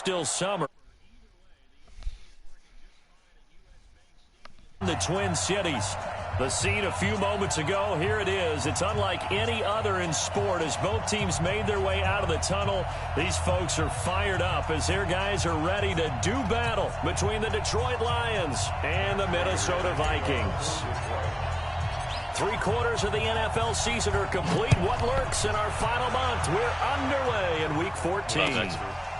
still summer. The Twin Cities. The scene a few moments ago, here it is. It's unlike any other in sport as both teams made their way out of the tunnel. These folks are fired up as their guys are ready to do battle between the Detroit Lions and the Minnesota Vikings. 3/4 of the NFL season are complete. What lurks in our final month? We're underway in Week 14.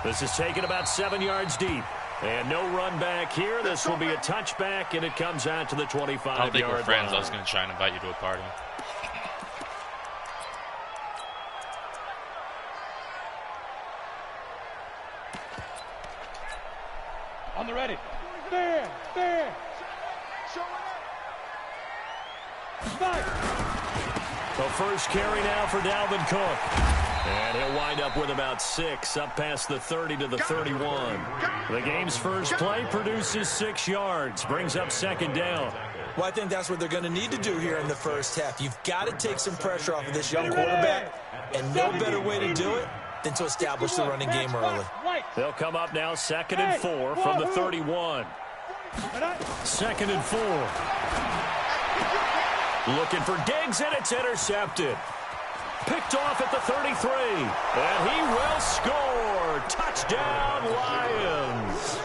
This is taken about 7 yards deep. And no run back here. This will be a touchback, and it comes out to the 25-yard line. I don't think we're friends. I was going to try and invite you to a party. On the ready. There. The first carry now for Dalvin Cook. And he'll wind up with about 6, up past the 30 to the 31. The game's first play produces 6 yards, brings up second down. Well, I think that's what they're going to need to do here in the first half. You've got to take some pressure off of this young quarterback, and no better way to do it than to establish the running game early. They'll come up now 2nd and 4 from the 31. 2nd and 4. Looking for Diggs, and it's intercepted. Picked off at the 33. And he will score. Touchdown, Lions.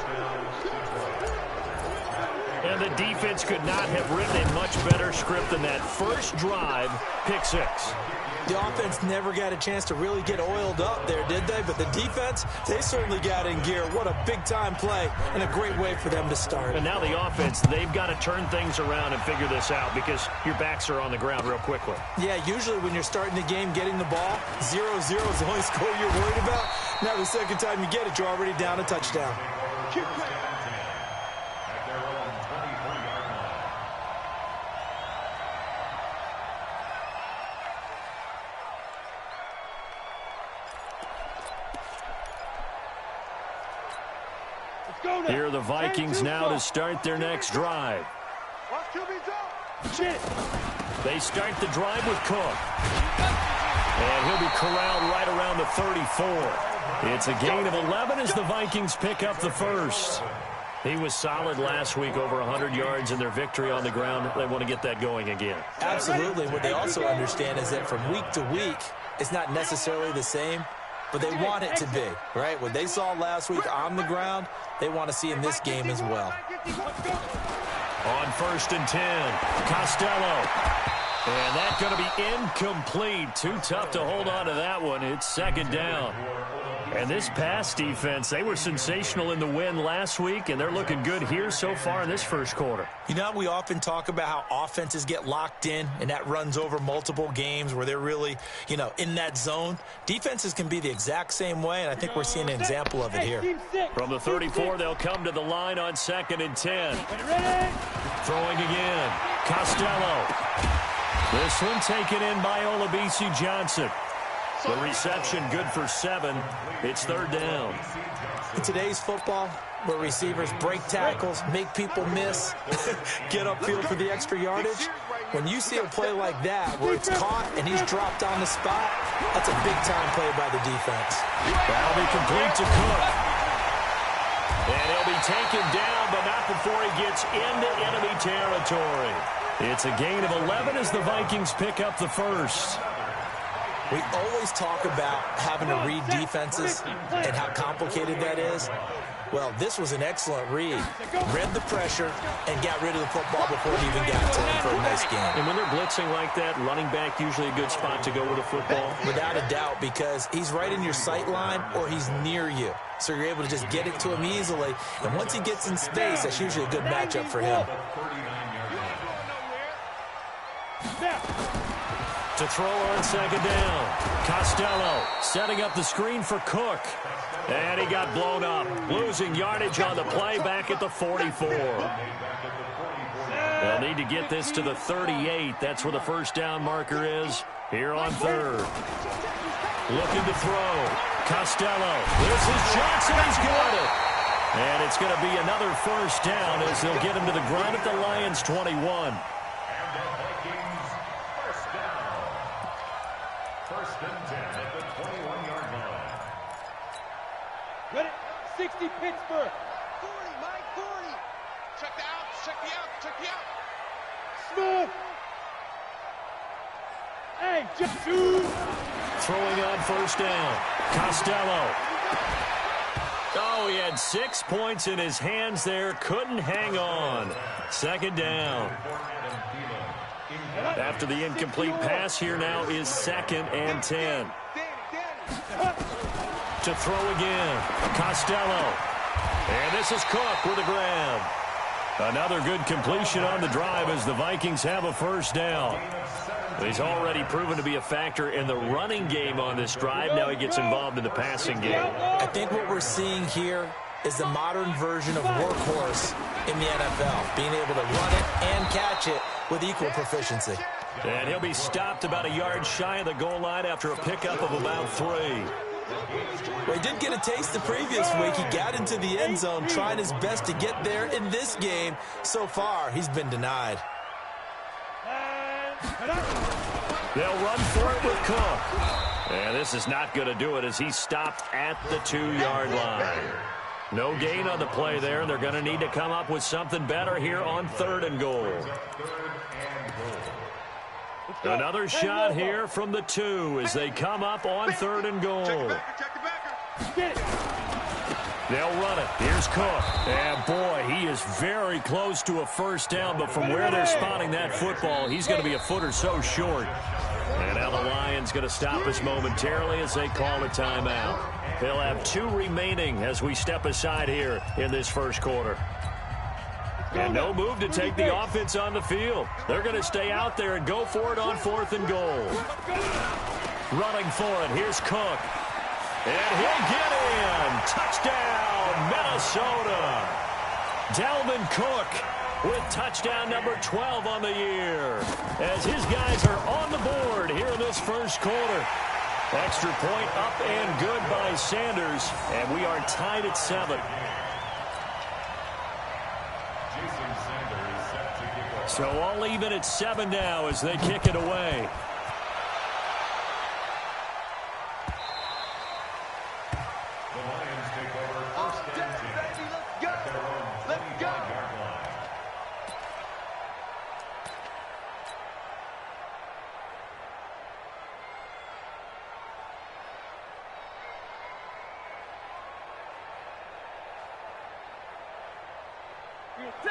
And the defense could not have written a much better script than that. First drive, pick 6. The offense never got a chance to really get oiled up there, did they? But the defense, they certainly got in gear. What a big-time play and a great way for them to start. And now the offense, they've got to turn things around and figure this out because your backs are on the ground real quickly. Yeah, usually when you're starting the game, getting the ball, 0-0 is the only score you're worried about. Now the second time you get it, you're already down a touchdown. Here are the Vikings now to start their next drive. They start the drive with Cook. And he'll be corralled right around the 34. It's a gain of 11 as the Vikings pick up the first. He was solid last week, over 100 yards in their victory on the ground. They want to get that going again. Absolutely. What they also understand is that from week to week, it's not necessarily the same, but they want it to be, right? What they saw last week on the ground, they want to see in this game as well. On 1st and 10, Costello. And that's going to be incomplete. Too tough to hold on to that one. It's second down. And this pass defense, they were sensational in the win last week, and they're looking good here so far in this first quarter. You know, we often talk about how offenses get locked in, and that runs over multiple games where they're really, in that zone. Defenses can be the exact same way, and I think we're seeing an example of it here. From the 34, they'll come to the line on 2nd and 10. Throwing again. Costello. This one taken in by Olabisi Johnson. The reception good for 7. It's 3rd down. In today's football, where receivers break tackles, make people miss, get upfield for the extra yardage, when you see a play like that where it's caught and he's dropped on the spot, that's a big-time play by the defense. That'll be complete to Cook. And he'll be taken down, but not before he gets into enemy territory. It's a gain of 11 as the Vikings pick up the first. We always talk about having to read defenses and how complicated that is. Well, this was an excellent read. Read the pressure and got rid of the football before it even got to him for a nice game. And when they're blitzing like that, running back usually a good spot to go with a football? Without a doubt, because he's right in your sight line or he's near you. So you're able to just get it to him easily. And once he gets in space, that's usually a good matchup for him. To throw on 2nd down. Costello setting up the screen for Cook. And he got blown up. Losing yardage on the play back at the 44. They'll need to get this to the 38. That's where the first down marker is. Here on 3rd. Looking to throw. Costello. This is Johnson. He's got it. And it's going to be another first down as they'll get him to the ground at the Lions' 21. 60 Pittsburgh. 40, Mike, 40. Check the outs, check the outs, check the outs. Smith. Hey, just shoot. Throwing on first down. Costello. Oh, he had 6 points in his hands there. Couldn't hang on. Second down. After the incomplete pass, here now is 2nd and 10. To throw again. Costello. And this is Cook with a grab. Another good completion on the drive as the Vikings have a first down. He's already proven to be a factor in the running game on this drive. Now he gets involved in the passing game. I think what we're seeing here is the modern version of workhorse in the NFL, being able to run it and catch it with equal proficiency. And he'll be stopped about a yard shy of the goal line after a pickup of about 3. Well, he did get a taste the previous week. He got into the end zone trying his best to get there in this game. So far, he's been denied. They'll run for it with Cook. And this is not going to do it as he's stopped at the 2-yard line. No gain on the play there. They're going to need to come up with something better here on 3rd and goal. Another shot here from the 2 as they come up on 3rd and goal. They'll run it. Here's Cook. And, boy, he is very close to a first down, but from where they're spotting that football, he's going to be a foot or so short. And now the Lions going to stop us momentarily as they call a timeout. They'll have 2 remaining as we step aside here in this first quarter. And no move to take the offense on the field. They're going to stay out there and go for it on 4th and goal. Running for it. Here's Cook. And he'll get in. Touchdown, Minnesota. Dalvin Cook with touchdown number 12 on the year. As his guys are on the board here in this first quarter. Extra point up and good by Sanders. And we are tied at 7. So all even at 7 now as they kick it away.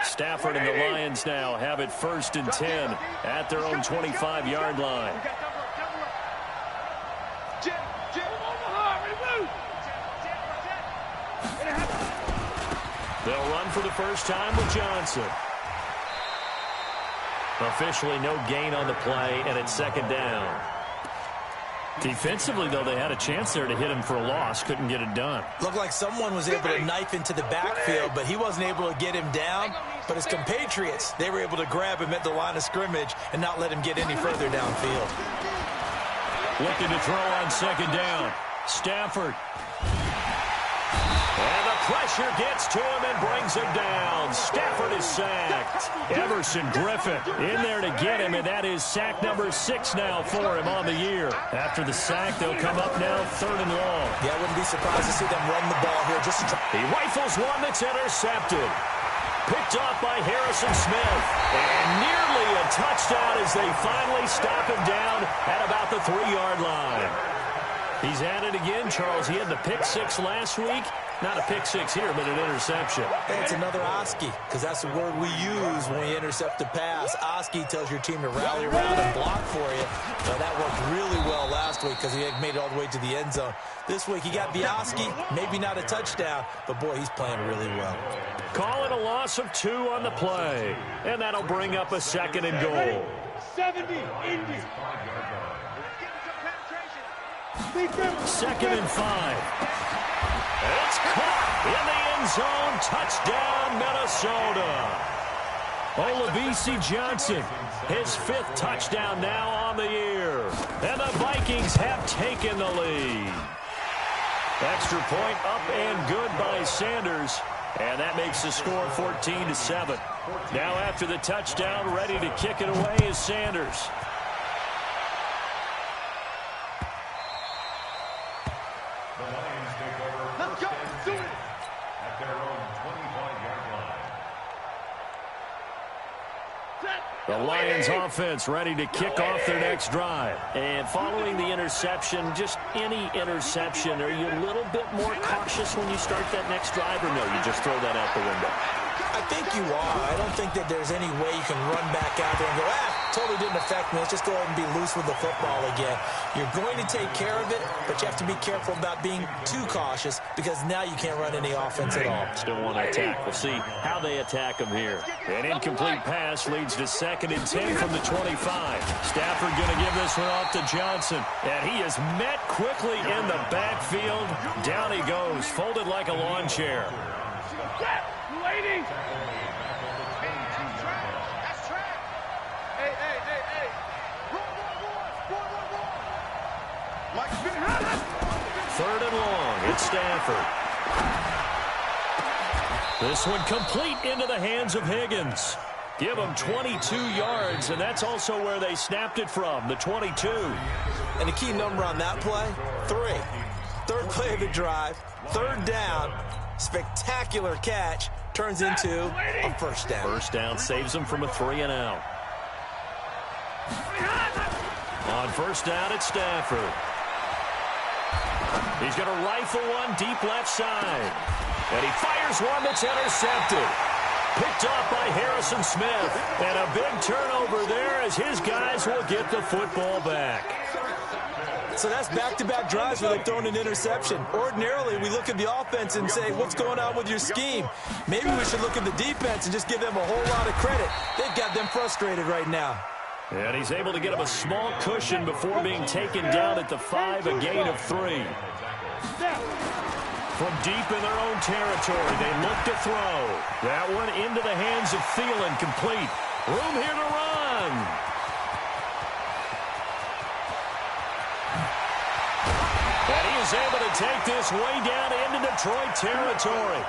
Stafford and the Lions now have it 1st and 10 at their own 25-yard line. They'll run for the first time with Johnson. Officially no gain on the play, and it's 2nd down. Defensively, though, they had a chance there to hit him for a loss. Couldn't get it done. Looked like someone was able to knife into the backfield, but he wasn't able to get him down. But his compatriots, they were able to grab him at the line of scrimmage and not let him get any further downfield. Looking to throw on 2nd down. Stafford. And the pressure gets to him and brings him down. Stafford is sacked. Everson Griffin in there to get him, and that is sack number 6 now for him on the year. After the sack, they'll come up now 3rd and long. Yeah, I wouldn't be surprised to see them run the ball here. He rifles one that's intercepted. Picked off by Harrison Smith. And nearly a touchdown as they finally stop him down at about the 3-yard line. He's at it again, Charles. He had the pick 6 last week. Not a pick 6 here, but an interception. It's another Oski, because that's the word we use when we intercept a pass. Oski tells your team to rally around and block for you. Well, that worked really well last week because he had made it all the way to the end zone. This week he got the Oski, maybe not a touchdown, but boy, he's playing really well. Call it a loss of 2 on the play, and that'll bring up a 2nd and goal. 70, Indy. 2nd and 5. It's caught in the end zone. Touchdown, Minnesota. Olabisi Johnson, his 5th touchdown now on the year. And the Vikings have taken the lead. Extra point up and good by Sanders. And that makes the score 14-7. Now after the touchdown, ready to kick it away is Sanders. at their own 25-yard line. The Lions offense ready to kick off their next drive. And following the interception, just any interception, are you a little bit more cautious when you start that next drive, or no, you just throw that out the window? I think you are. I don't think that there's any way you can run back out there and go, totally didn't affect me. Let's just go ahead and be loose with the football again. You're going to take care of it, but you have to be careful about being too cautious because now you can't run any offense at all. Still want to attack. We'll see how they attack them here. An incomplete pass leads to 2nd and 10 from the 25. Stafford going to give this one off to Johnson. And he is met quickly in the backfield. Down he goes, folded like a lawn chair. Lady! That's track. Hey. Mike Smith. 3rd and long. It's Stafford. This one complete into the hands of Higgins. Give him 22 yards, and that's also where they snapped it from, the 22. And the key number on that play, 3. 3rd play of the drive, 3rd down, spectacular catch, turns into a first down. First down saves them from a 3-and-out. On first down, it's Stafford. He's going to rifle one deep left side. And he fires one that's intercepted. Picked off by Harrison Smith. And a big turnover there as his guys will get the football back. So that's back-to-back drives where they've thrown an interception. Ordinarily, we look at the offense and say, what's going on with your scheme? Maybe we should look at the defense and just give them a whole lot of credit. They've got them frustrated right now. And he's able to get him a small cushion before being taken down at the 5, a gain of 3. From deep in their own territory, they look to throw. That one into the hands of Thielen, complete. Room here to run. And he is able to take this way down into Detroit territory.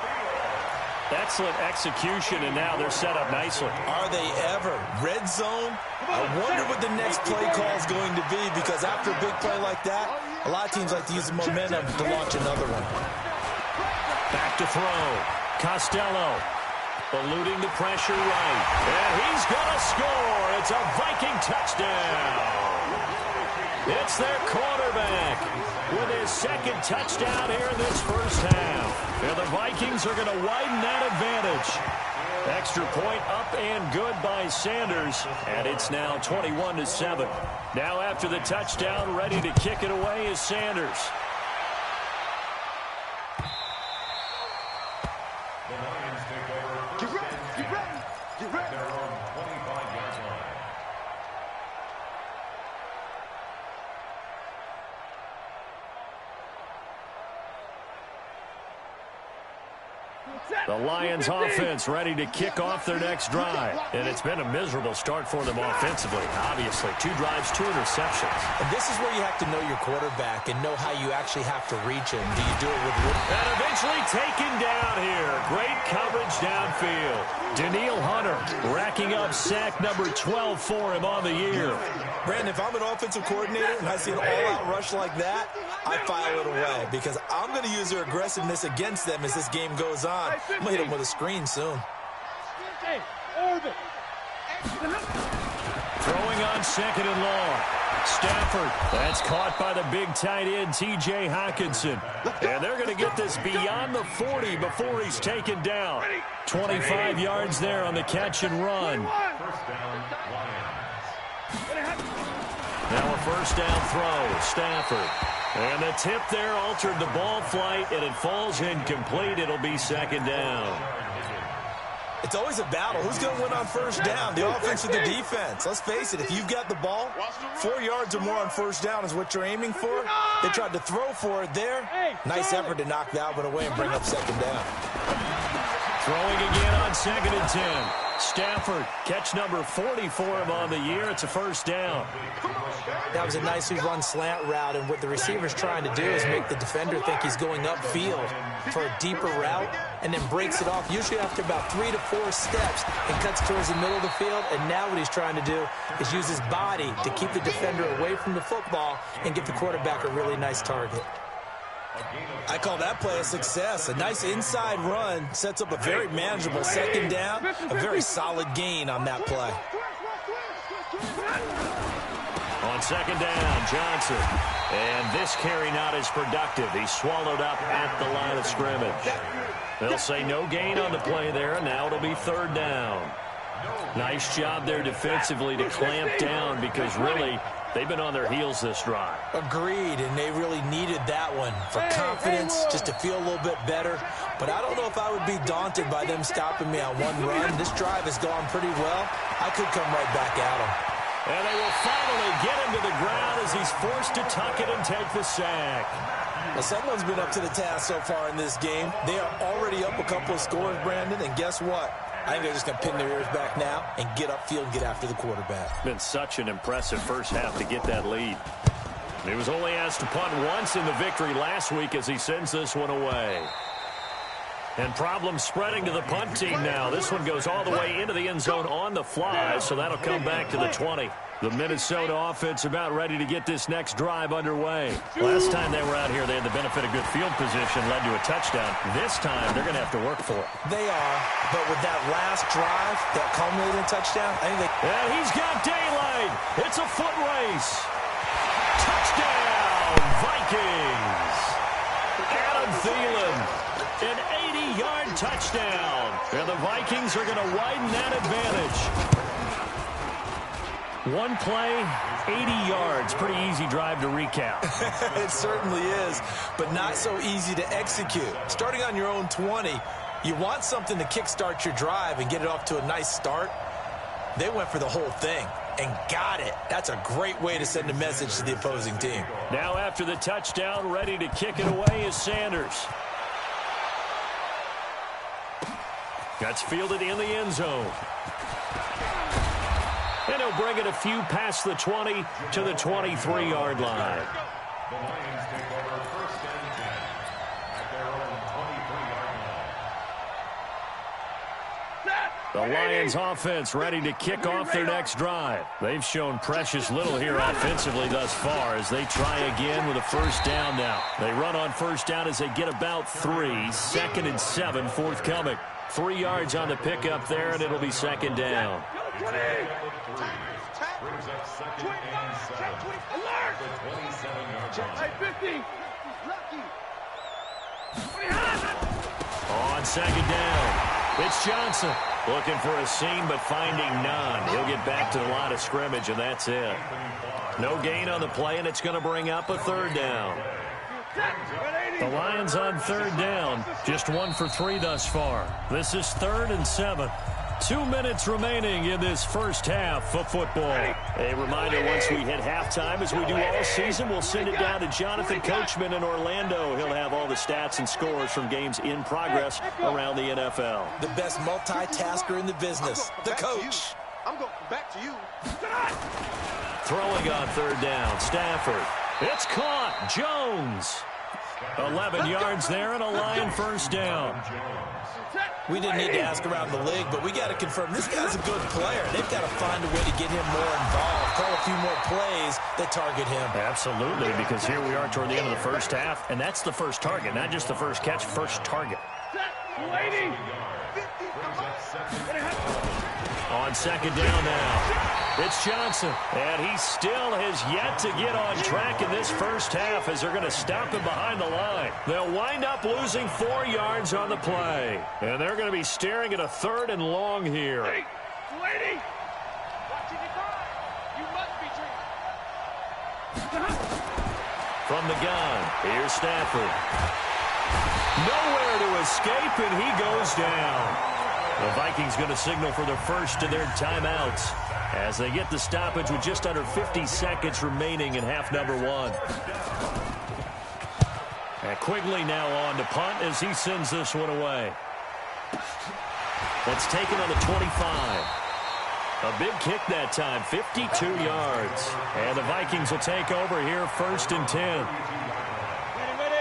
Excellent execution, and now they're set up nicely. Are they ever? Red zone? I wonder what the next play call is going to be, because after a big play like that, a lot of teams like to use the momentum to launch another one. Back to throw. Costello eluding the pressure right. And he's going to score. It's a Viking touchdown. It's their quarterback with his 2nd touchdown here in this first half. And the Vikings are going to widen that advantage. Extra point up and good by Sanders. And it's now 21-7. Now after the touchdown, ready to kick it away is Sanders. The Lions take over first and 10 at their own 25-yard line. The Lions offense ready to kick off their next drive. And it's been a miserable start for them offensively. Obviously, 2 drives, 2 interceptions. And this is where you have to know your quarterback and know how you actually have to reach him. Do you do it with... And eventually taken down here. Great coverage downfield. Danielle Hunter racking up sack number 12 for him on the year. Brandon, if I'm an offensive coordinator and I see an all-out rush like that, I file it away because I'm going to use their aggressiveness against them as this game goes on. I'm going to hit them with a screen soon. Hey, orbit. Throwing on 2nd and long. Stafford, that's caught by the big tight end, T.J. Hockenson. And they're going to get this beyond the 40 before he's taken down. 25 yards there on the catch and run. First down, Lions. Now a first down throw, Stafford. And the tip there altered the ball flight, and it falls incomplete. It'll be 2nd down. It's always a battle. Who's going to win on first down, the offense or the defense? Let's face it, if you've got the ball, 4 yards or more on first down is what you're aiming for. They tried to throw for it there. Nice effort to knock that one away and bring up 2nd down. Throwing again on 2nd and 10. Stafford, catch number 40 for him on the year. It's a first down. That was a nicely run slant route, and what the receiver's trying to do is make the defender think he's going upfield for a deeper route and then breaks it off, usually after about 3 to 4 steps, and cuts towards the middle of the field. And now what he's trying to do is use his body to keep the defender away from the football and get the quarterback a really nice target. I call that play a success. A nice inside run sets up a very manageable second down, a very solid gain on that play. On second down, Johnson. And this carry not as productive. He's swallowed up at the line of scrimmage. They'll say no gain on the play there, and now it'll be third down. Nice job there defensively to clamp down because really they've been on their heels this drive. Agreed, and they really needed that one for confidence, just to feel a little bit better. But I don't know if I would be daunted by them stopping me on one run. This drive has gone pretty well. I could come right back at them. And they will finally get him to the ground as he's forced to tuck it and take the sack. Well, someone's been up to the task so far in this game. They are already up a couple of scores, Brandon, and guess what? I think they're just going to pin their ears back now and get upfield and get after the quarterback. Been such an impressive first half to get that lead. He was only asked to punt once in the victory last week as he sends this one away. And problems spreading to the punt team now. This one goes all the way into the end zone on the fly, so that'll come back to the 20. The Minnesota offense about ready to get this next drive underway. Last time they were out here, they had the benefit of good field position, led to a touchdown. This time, they're going to have to work for it. They are, but with that last drive, that culminating touchdown, I think they... And he's got daylight. It's a foot race. Touchdown, Vikings. Adam Thielen, an 80-yard touchdown. And the Vikings are going to widen that advantage. One play, 80 yards. Pretty easy drive to recap. It certainly is, but not so easy to execute. Starting on your own 20, you want something to kickstart your drive and get it off to a nice start. They went for the whole thing and got it. That's a great way to send a message to the opposing team. Now after the touchdown, ready to kick it away is Sanders. That's fielded in the end zone. And he'll bring it a few past the 20 to the 23-yard line. The Lions take over first and 10 at their own 23-yard line. The Lions offense ready to kick off their next drive. They've shown precious little here offensively thus far as they try again with a first down now. They run on first down as they get about 3. 2nd and 7 forthcoming. 3 yards on the pickup there, and it'll be second down. Brings up second and 7 at the 27-yard line. 50. On second down, it's Johnson. Looking for a seam, but finding none. He'll get back to the line of scrimmage, and that's it. No gain on the play, and it's going to bring up a third down. The Lions on third down. Just 1 for 3 thus far. This is 3rd and 7. 2 minutes remaining in this first half of football. A reminder, once we hit halftime, as we do all season, we'll send it down to Jonathan Coachman in Orlando. He'll have all the stats and scores from games in progress around the NFL. The best multitasker in the business, the coach. I'm going back to you. Throwing on third down, Stafford. It's caught. Jones. 11 yards there and a Lion first down. We didn't need to ask around the league, but we got to confirm this guy's a good player. They've got to find a way to get him more involved, call a few more plays that target him. Absolutely, because here we are toward the end of the first half, and that's the first target, not just the first catch, first target. Waiting. On second down now, it's Johnson, and he still has yet to get on track in this first half as they're going to stop him behind the line. They'll wind up losing 4 yards on the play, and they're going to be staring at a 3rd and long here. Waiting. Watching it go. You must be treated. From the gun, here's Stafford. Nowhere to escape, and he goes down. The Vikings going to signal for the first of their timeouts as they get the stoppage with just under 50 seconds remaining in half number 1. And Quigley now on to punt as he sends this one away. That's taken on the 25. A big kick that time, 52 yards. And the Vikings will take over here 1st and 10.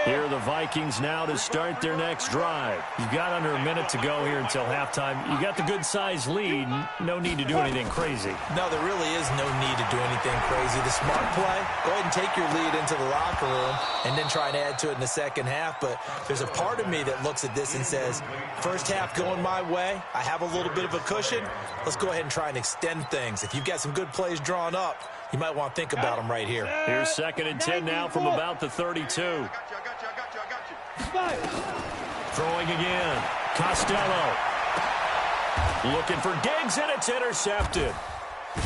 Here are the Vikings now to start their next drive. You've got under a minute to go here until halftime. You got the good-sized lead. No need to do anything crazy. No, there really is no need to do anything crazy. The smart play, go ahead and take your lead into the locker room and then try and add to it in the second half. But there's a part of me that looks at this and says, first half going my way. I have a little bit of a cushion. Let's go ahead and try and extend things. If you've got some good plays drawn up, you might want to think about them right here. Here's 2nd and 10 now from about the 32. Throwing again. Costello. Looking for Diggs, and it's intercepted.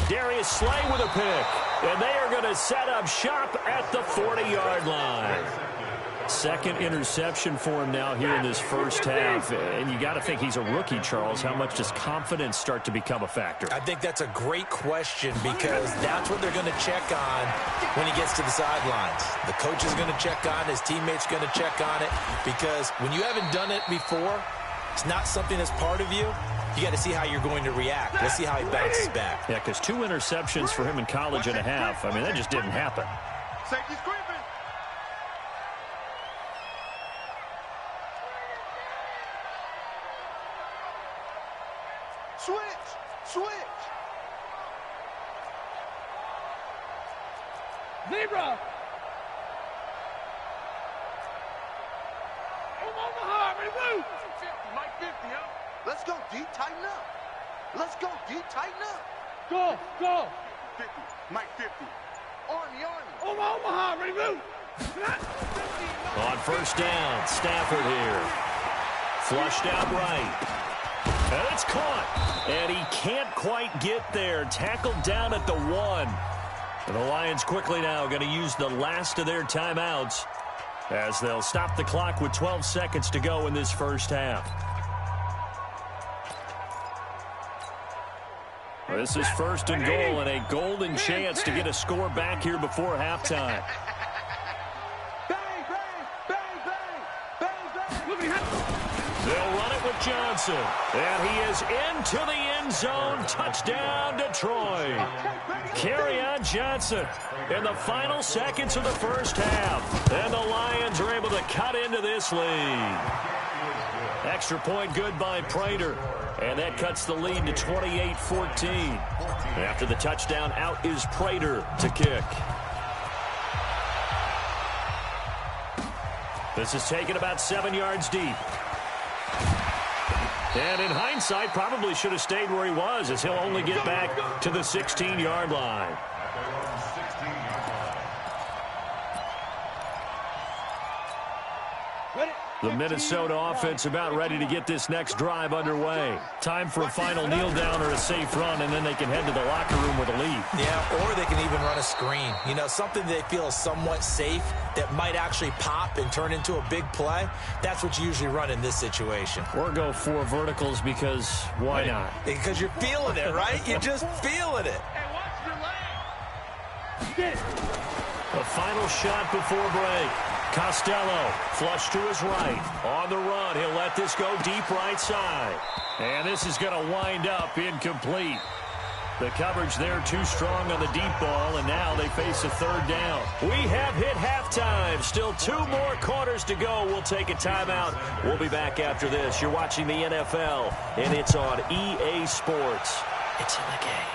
Darius Slay with a pick. And they are going to set up shop at the 40-yard line. 2nd interception for him now here in this first half. And you got to think he's a rookie, Charles. How much does confidence start to become a factor? I think that's a great question because that's what they're going to check on when he gets to the sidelines. The coach is going to check on it. His teammates going to check on it because when you haven't done it before, it's not something that's part of you. You got to see how you're going to react. Let's see how he bounces back. Yeah, because 2 interceptions for him in college and a half. I mean, that just didn't happen. Safety's creeping. Switch! Zebra! Omaha, ready, move! 50, Mike 50, huh? Let's go, D. Tighten up. Let's go, D. Tighten up. Go! 50, Mike 50. Army. Omaha, ready, move! On first down, Stafford here. Flushed out right. And it's caught. And he can't quite get there. Tackled down at the 1. And the Lions quickly now going to use the last of their timeouts as they'll stop the clock with 12 seconds to go in this first half. This is 1st and goal and a golden chance to get a score back here before halftime. They'll run it with Johnson. And he is into the end zone. Touchdown, Detroit. Kerryon Johnson in the final seconds of the first half. And the Lions are able to cut into this lead. Extra point good by Prater. And that cuts the lead to 28-14. After the touchdown, out is Prater to kick. This is taken about 7 yards deep. And in hindsight, probably should have stayed where he was as he'll only get back to the 16-yard line. The Minnesota offense about ready to get this next drive underway. Time for a final kneel down or a safe run, and then they can head to the locker room with a lead. Yeah, or they can even run a screen. You know, something they feel is somewhat safe that might actually pop and turn into a big play. That's what you usually run in this situation. Or go 4 verticals because why not? Because you're feeling it, right? You're just feeling it. Hey, watch your leg! The final shot before break. Costello, flush to his right. On the run, he'll let this go deep right side. And this is going to wind up incomplete. The coverage there too strong on the deep ball, and now they face a 3rd down. We have hit halftime. Still 2 more quarters to go. We'll take a timeout. We'll be back after this. You're watching the NFL, and it's on EA Sports. It's in the game.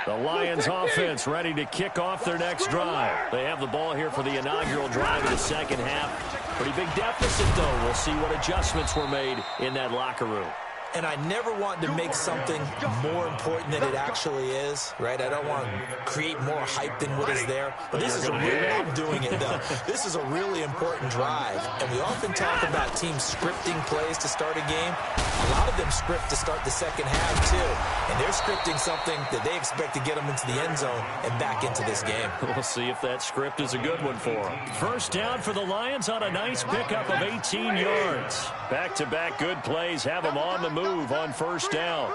The Lions offense ready to kick off their next drive. They have the ball here for the inaugural drive of the second half. Pretty big deficit, though. We'll see what adjustments were made in that locker room. And I never want to make something more important than it actually is, right? I don't want to create more hype than what is there. But this is a really, I'm doing it though. This is a really important drive. And we often talk about teams scripting plays to start a game. A lot of them script to start the second half too. And they're scripting something that they expect to get them into the end zone and back into this game. We'll see if that script is a good one for them. First down for the Lions on a nice pickup of 18 yards. Back-to-back good plays have them on the move on first down.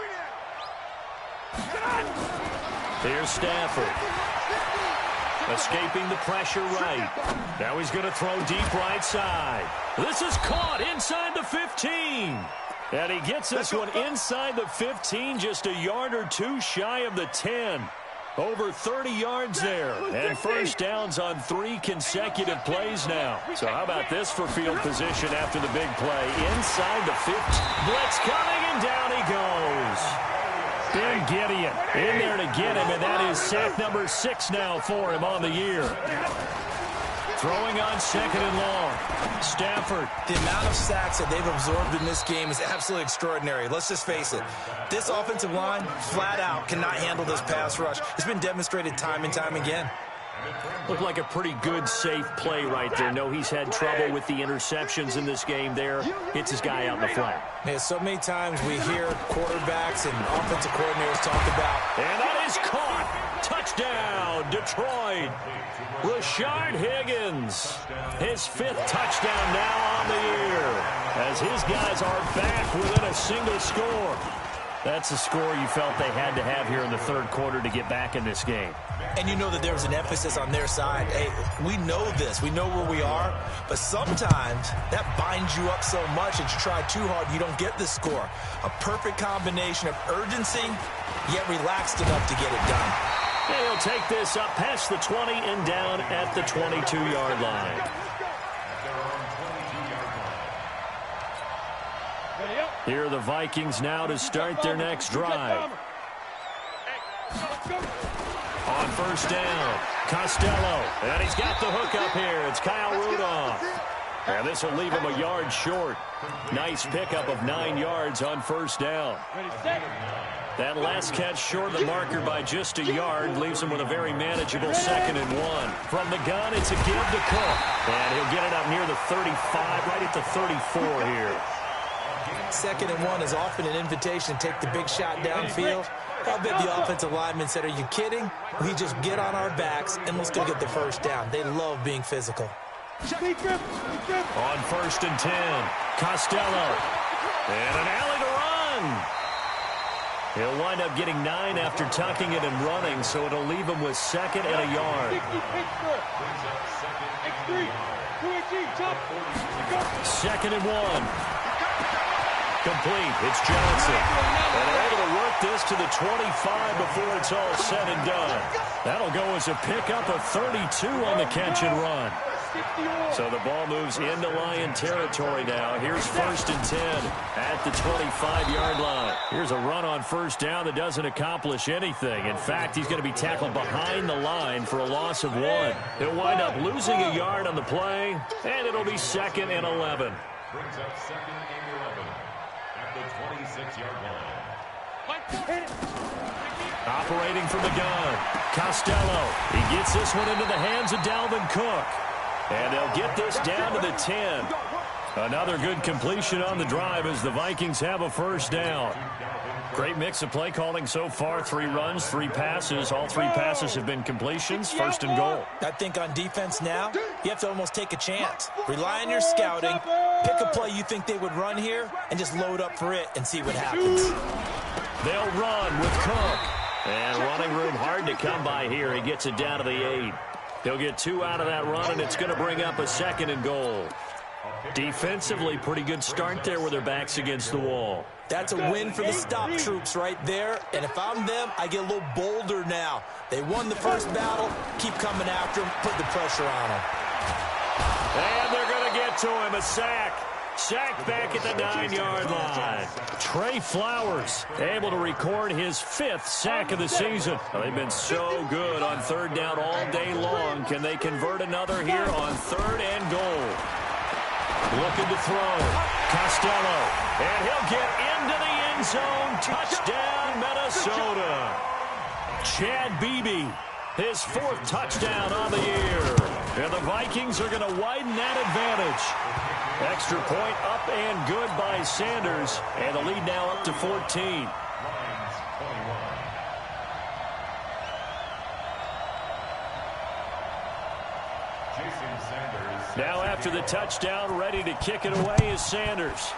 Here's Stafford. Escaping the pressure right. Now he's going to throw deep right side. This is caught inside the 15. And he gets this one inside the 15, just a yard or two shy of the 10. Over 30 yards there. And first downs on 3 consecutive plays now. So how about this for field position after the big play? Inside the 50. Blitz coming, and down he goes. Ben Gideon in there to get him, and that is sack number 6 now for him on the year. Throwing on 2nd and long. Stafford. The amount of sacks that they've absorbed in this game is absolutely extraordinary. Let's just face it. This offensive line, flat out, cannot handle this pass rush. It's been demonstrated time and time again. Looked like a pretty good, safe play right there. No, he's had trouble with the interceptions in this game there. Hits his guy out in the flat. Yeah, so many times we hear quarterbacks and offensive coordinators talk about. And that is caught. Touchdown, Detroit. Rashard Higgins. His 5th touchdown now on the year. As his guys are back within a single score. That's a score you felt they had to have here in the 3rd quarter to get back in this game. And you know that there was an emphasis on their side. Hey, we know this. We know where we are. But sometimes that binds you up so much that you try too hard, you don't get the score. A perfect combination of urgency, yet relaxed enough to get it done. And he'll take this up past the 20 and down at the 22-yard line. Here are the Vikings now to start their next drive. On first down, Costello. And he's got the hook up here. It's Kyle Rudolph. And this will leave him a yard short. Nice pickup of 9 yards on first down. That last catch short of the marker by just a yard leaves him with a very manageable 2nd and 1. From the gun, it's a give to Cook. And he'll get it up near the 35, right at the 34 here. 2nd and 1 is often an invitation to take the big shot downfield. I bet the offensive lineman said, are you kidding? We just get on our backs and let's go get the first down. They love being physical. On first and 10, Costello. And an alley to run. He'll wind up getting 9 after tucking it and running, so it'll leave him with 2nd and a yard. 2nd and 1. Complete. It's Johnson. And able to work this to the 25 before it's all said and done. That'll go as a pickup of 32 on the catch and run. So the ball moves into Lion territory now. Here's first and 10 at the 25-yard line. Here's a run on first down that doesn't accomplish anything. In fact, he's going to be tackled behind the line for a loss of 1. He'll wind up losing a yard on the play, and it'll be 2nd and 11. Brings up 2nd and 11 at the 26-yard line. Operating from the gun, Costello. He gets this one into the hands of Dalvin Cook. And they'll get this down to the 10. Another good completion on the drive as the Vikings have a first down. Great mix of play calling so far. 3 runs, 3 passes. All 3 passes have been completions. 1st and goal. I think on defense now, you have to almost take a chance. Rely on your scouting. Pick a play you think they would run here and just load up for it and see what happens. They'll run with Cook. And running room hard to come by here. He gets it down to the 8. He'll get 2 out of that run, and it's going to bring up a 2nd and goal. Defensively, pretty good start there with their backs against the wall. That's a win for the stop troops right there. And if I'm them, I get a little bolder now. They won the first battle. Keep coming after them. Put the pressure on them. And they're going to get to him. A sack. Sack back at the 9-yard line. Trey Flowers able to record his 5th sack of the season. They've been so good on 3rd down all day long. Can they convert another here on 3rd and goal? Looking to throw. Costello. And he'll get into the end zone. Touchdown, Minnesota. Chad Beebe. His 4th touchdown on the year. And the Vikings are going to widen that advantage. Extra point up and good by Sanders. And the lead now up to 14. Now after the touchdown, ready to kick it away is Sanders.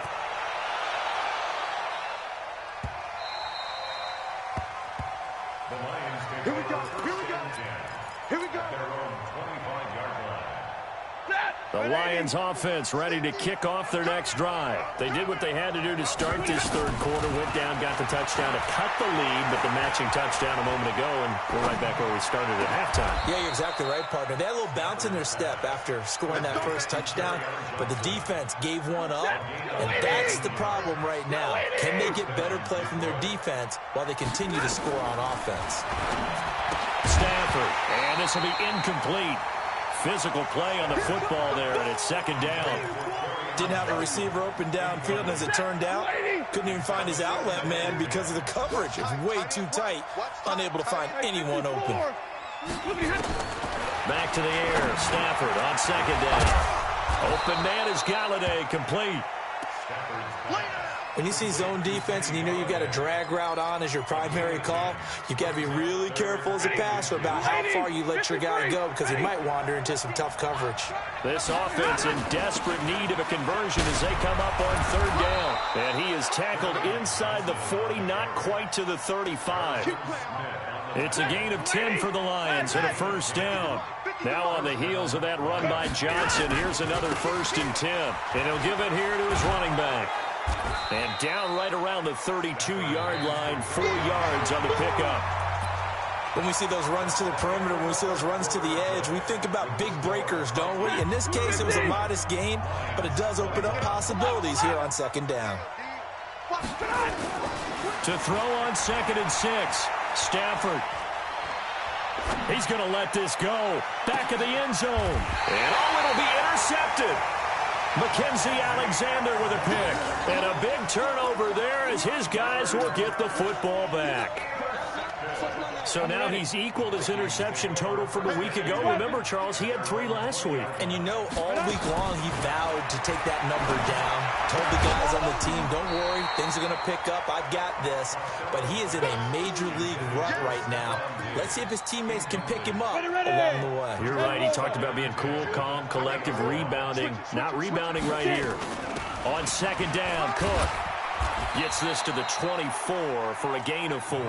Here we go. Here we go. Here we go. Their own 25-yard line. The Lions offense ready to kick off their next drive. They did what they had to do to start this third quarter. Went down, got the touchdown to cut the lead, but the matching touchdown a moment ago, and we're right back where we started at halftime. Yeah, you're exactly right, partner. They had a little bounce in their step after scoring that first touchdown, but the defense gave one up, and that's the problem right now. Can they get better play from their defense while they continue to score on offense? Stafford, and this will be incomplete. Physical play on the football there, and it's second down. Didn't have a receiver open downfield, and as it turned out, couldn't even find his outlet man because of the coverage. It's way too tight, unable to find anyone open. Back to the air, Stafford on second down. Open man is Galladay, complete. When you see zone defense and you know you've got a drag route on as your primary call, you've got to be really careful as a passer about how far you let your guy go because he might wander into some tough coverage. This offense in desperate need of a conversion as they come up on third down. And he is tackled inside the 40, not quite to the 35. It's a gain of 10 for the Lions and a first down. Now on the heels of that run by Johnson, here's another 1st and 10. And he'll give it here to his running back. And down right around the 32-yard line, 4 yards on the pickup. When we see those runs to the perimeter, when we see those runs to the edge, we think about big breakers, don't we? In this case, it was a modest gain, but it does open up possibilities here on second down. To throw on 2nd and 6, Stafford. He's going to let this go. Back of the end zone. And it'll be intercepted. Mackenzie Alexander with a pick. And a big turnover there as his guys will get the football back. So now he's equaled his interception total from a week ago. Remember, Charles, he had 3 last week. And you know, all week long he vowed to take that number down. Told the guys on the team, don't worry, things are going to pick up. I've got this. But he is in a major league rut right now. Let's see if his teammates can pick him up along the way. You're right. He talked about being cool, calm, collective, rebounding. Not rebounding right here. On second down, Cook gets this to the 24 for a gain of 4.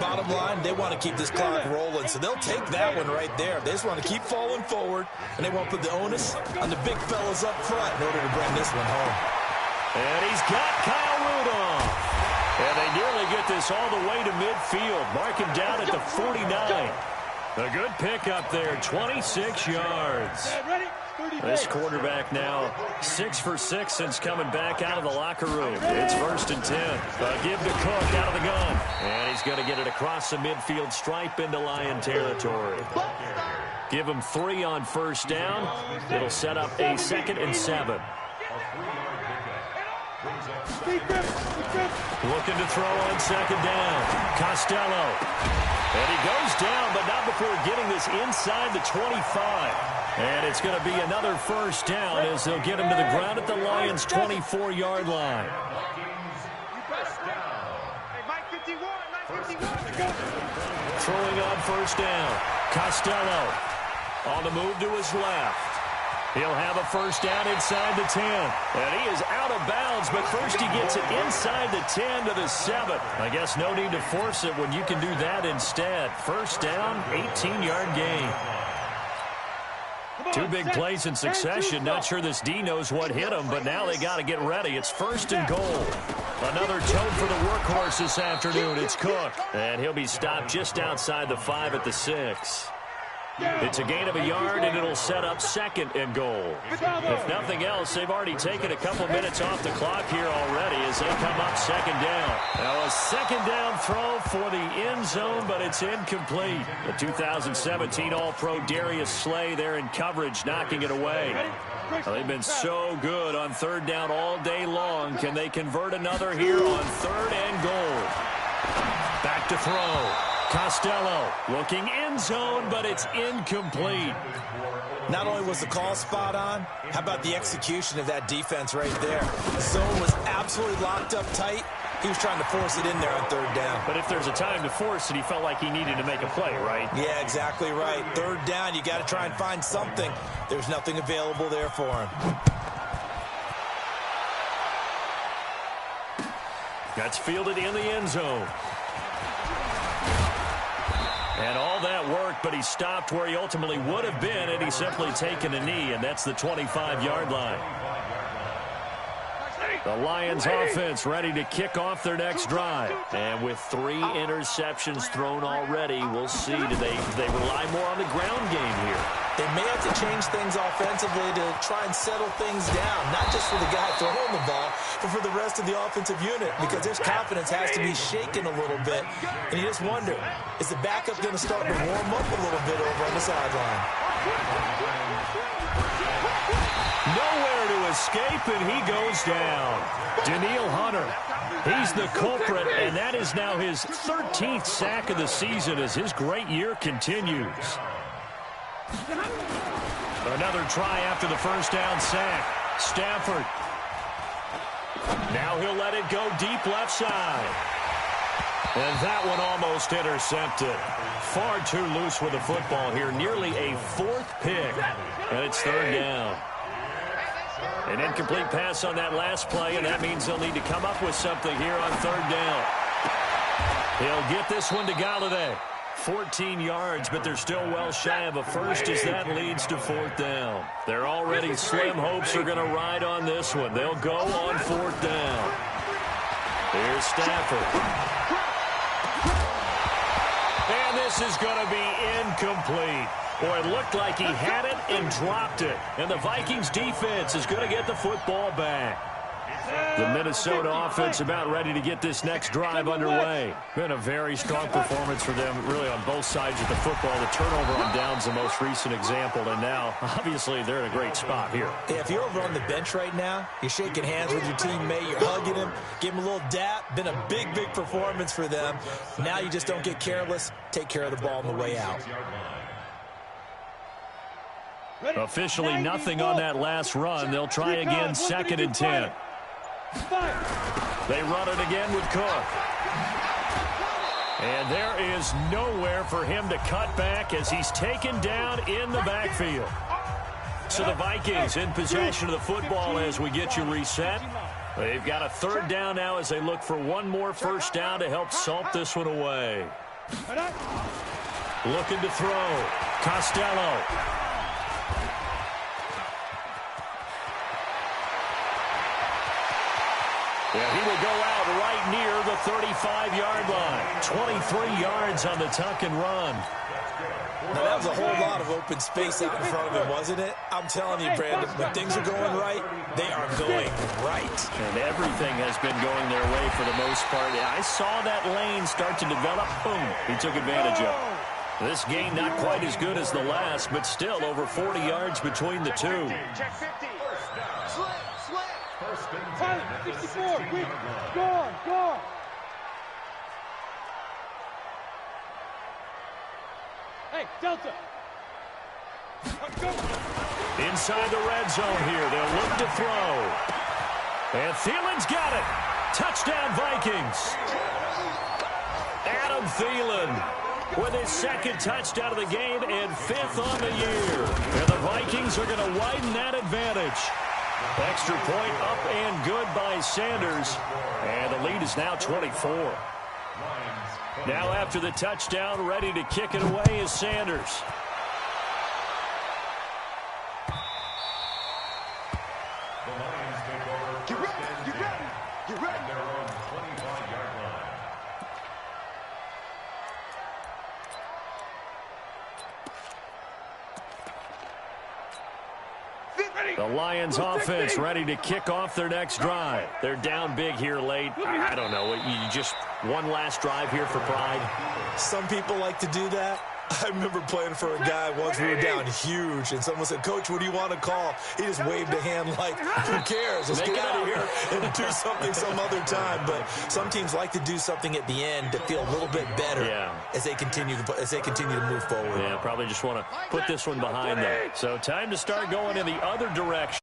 Bottom line, they want to keep this clock rolling, so they'll take that one right there. They just want to keep falling forward, and they want to put the onus on the big fellas up front in order to bring this one home. And he's got Kyle Rudolph. And they nearly get this all the way to midfield. Mark him down at the 49. A good pickup there, 26 yards. This quarterback now 6 for 6 since coming back out of the locker room. It's 1st and 10. A give to Cook out of the gun. And he's going to get it across the midfield stripe into Lion territory. Give him 3 on first down. It'll set up a 2nd and 7. Looking to throw on second down. Costello. And he goes down, but not before getting this inside the 25. And it's going to be another first down as they'll get him to the ground at the Lions' 24-yard line. Throwing on first down. Costello on the move to his left. He'll have a first down inside the 10. And he is out of bounds, but first he gets it inside the 10 to the 7. I guess no need to force it when you can do that instead. First down, 18-yard gain. 2 big plays in succession. Not sure this D knows what hit him, but now they got to get ready. It's 1st and goal. Another tote for the workhorse this afternoon. It's Cook. And he'll be stopped just outside the 5 at the 6. It's a gain of a yard, and it'll set up 2nd and goal. If nothing else, they've already taken a couple minutes off the clock here already as they come up 2nd down. Now a 2nd down throw for the end zone, but it's incomplete. The 2017 All-Pro Darius Slay there in coverage, knocking it away. Well, they've been so good on 3rd down all day long. Can they convert another here on 3rd and goal? Back to throw. Costello looking end zone, but it's incomplete. Not only was the call spot on, how about the execution of that defense right there? The zone was absolutely locked up tight. He was trying to force it in there on 3rd down. But if there's a time to force it, he felt like he needed to make a play, right? Yeah, exactly right. 3rd down, you got to try and find something. There's nothing available there for him. That's fielded in the end zone. And all that work but he stopped where he ultimately would have been had he simply taken a knee, and that's the 25-yard line. The Lions offense ready to kick off their next drive. And with 3 interceptions thrown already, we'll see. Do they rely more on the ground game here? They may have to change things offensively to try and settle things down, not just for the guy throwing the ball, but for the rest of the offensive unit, because his confidence has to be shaken a little bit. And you just wonder, is the backup going to start to warm up a little bit over on the sideline? Nowhere to escape, and he goes down. Danielle Hunter, he's the culprit, and that is now his 13th sack of the season as his great year continues. Another try after the first down sack. Stafford. Now he'll let it go deep left side. And that one almost intercepted. Far too loose with the football here. Nearly a 4th pick. And it's 3rd down. An incomplete pass on that last play, and that means they'll need to come up with something here on 3rd down. He'll get this one to Golladay. 14 yards, but they're still well shy of a first as that leads to 4th down. They're already slim hopes are going to ride on this one. They'll go on 4th down. Here's Stafford. And this is going to be incomplete. Boy, it looked like he had it and dropped it. And the Vikings defense is going to get the football back. The Minnesota offense about ready to get this next drive underway. Been a very strong performance for them, really, on both sides of the football. The turnover on downs the most recent example, and now, obviously, they're in a great spot here. Yeah, if you're over on the bench right now, you're shaking hands with your teammate, you're hugging him, give him a little dap. Been a big, big performance for them. Now you just don't get careless. Take care of the ball on the way out. Officially nothing on that last run. They'll try again, 2nd and 10. They run it again with Cook. And there is nowhere for him to cut back as he's taken down in the backfield. So the Vikings in possession of the football as we get you reset. They've got a 3rd down now as they look for one more first down to help salt this one away. Looking to throw. Costello. Yeah, he will go out right near the 35-yard line. 23 yards on the tuck and run. Now, that was a whole lot of open space out in front of him, wasn't it? I'm telling you, Brandon, when things are going right, they are going right. And everything has been going their way for the most part. I saw that lane start to develop. Boom, he took advantage of it. This game not quite as good as the last, but still over 40 yards between the two. Check 50. Pilot, 64, quick, gone. Hey, Delta. Inside the red zone here, they'll look to throw. And Thielen's got it. Touchdown, Vikings. Adam Thielen with his 2nd touchdown of the game and 5th on the year. And the Vikings are going to widen that advantage. Extra point up and good by Sanders. And the lead is now 24. Now after the touchdown, ready to kick it away is Sanders. Get ready. They're on the 25-yard line. The Lions offense ready to kick off their next drive. They're down big here late. I don't know. You just one last drive here for pride? Some people like to do that. I remember playing for a guy once. We were down huge, and someone said, "Coach, what do you want to call?" He just waved a hand like, "Who cares? Let's get out of here and do something some other time." But some teams like to do something at the end to feel a little bit better as they continue to move forward. Yeah, probably just want to put this one behind them. So time to start going in the other direction.